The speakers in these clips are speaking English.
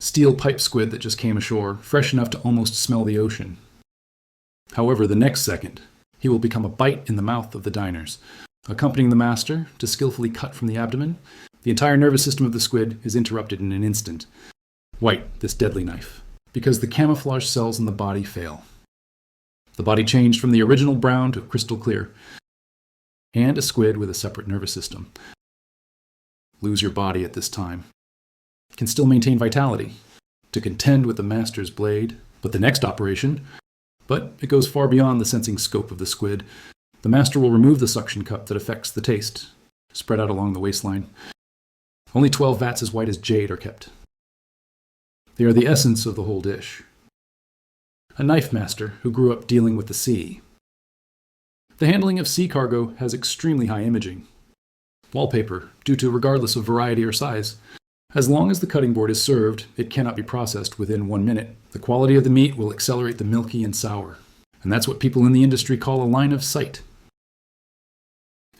Steel pipe squid that just came ashore, fresh enough to almost smell the ocean. However, the next second, he will become a bite in the mouth of the diners. Accompanying the master to skillfully cut from the abdomen, the entire nervous system of the squid is interrupted in an instant. White, this deadly knife, because the camouflage cells in the body fail. The body changed from the original brown to crystal clear, and a squid with a separate nervous system. Lose your body at this time. Can still maintain vitality, to contend with the master's blade, but the next operation, but it goes far beyond the sensing scope of the squid. The master will remove the suction cup that affects the taste, spread out along the waistline. Only 12 vats as white as jade are kept. They are the essence of the whole dish. A knife master who grew up dealing with the sea. The handling of sea cargo has extremely high imaging. Wallpaper, due to regardless of variety or size. As long as the cutting board is served, it cannot be processed within 1 minute. The quality of the meat will accelerate the milky and sour. And that's what people in the industry call a line of sight.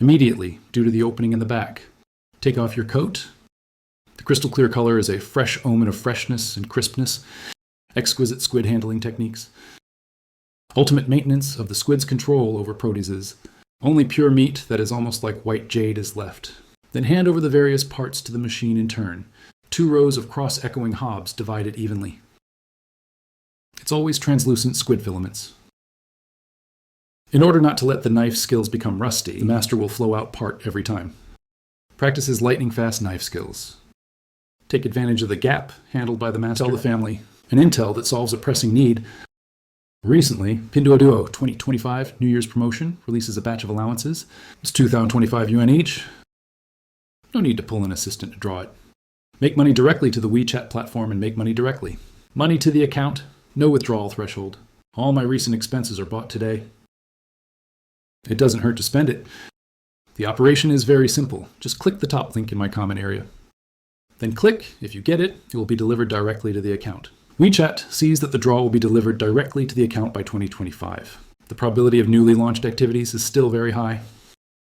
Immediately, due to the opening in the back, take off your coat. The crystal clear color is a fresh omen of freshness and crispness. Exquisite squid handling techniques. Ultimate maintenance of the squid's control over proteases. Only pure meat that is almost like white jade is left. Then hand over the various parts to the machine in turn. 2 rows of cross-echoing hobs divided evenly. It's always translucent squid filaments. In order not to let the knife skills become rusty, the master will flow out part every time. Practice his lightning-fast knife skills. Take advantage of the gap handled by the master. Tell the family an intel that solves a pressing need. Recently, Pinduoduo 2025 New Year's promotion releases a batch of allowances. It's 2,025 yuan each. No need to pull an assistant to draw it. Make money directly to the WeChat platform and make money directly. Money to the account, no withdrawal threshold. All my recent expenses are bought today. It doesn't hurt to spend it. The operation is very simple. Just click the top link in my comment area. Then click, if you get it, it will be delivered directly to the account. WeChat sees that the draw will be delivered directly to the account by 2025. The probability of newly launched activities is still very high.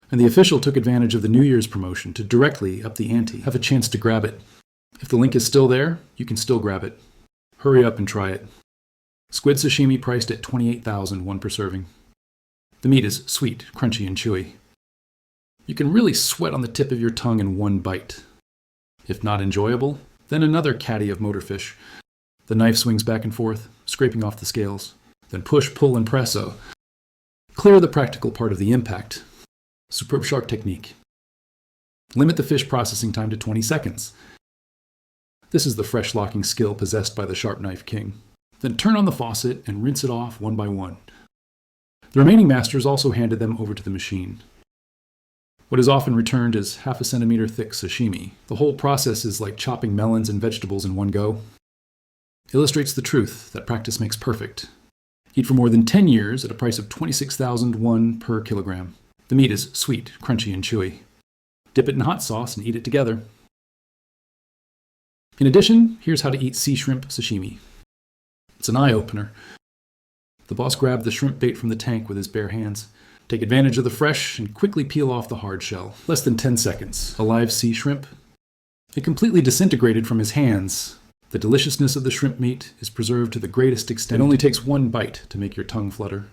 And the official took advantage of the New Year's promotion to directly up the ante. Have a chance to grab it. If the link is still there, you can still grab it. Hurry up and try it. Squid sashimi priced at 28,000 per serving. The meat is sweet, crunchy, and chewy. You can really sweat on the tip of your tongue in one bite. If not enjoyable, then another caddy of motorfish. The knife swings back and forth, scraping off the scales. Then push, pull, and presso. Clear the practical part of the impact. Superb shark technique. Limit the fish processing time to 20 seconds. This is the fresh locking skill possessed by the sharp knife king. Then turn on the faucet and rinse it off one by one. The remaining masters also handed them over to the machine. What is often returned is half a centimeter thick sashimi. The whole process is like chopping melons and vegetables in one go. Illustrates the truth that practice makes perfect. Eat for more than 10 years at a price of 26,000 per kilogram. The meat is sweet, crunchy, and chewy. Dip it in hot sauce and eat it together. In addition, here's how to eat sea shrimp sashimi. It's an eye-opener. The boss grabbed the shrimp bait from the tank with his bare hands. Take advantage of the fresh and quickly peel off the hard shell. Less than 10 seconds. A live sea shrimp. It completely disintegrated from his hands. The deliciousness of the shrimp meat is preserved to the greatest extent. It only takes one bite to make your tongue flutter.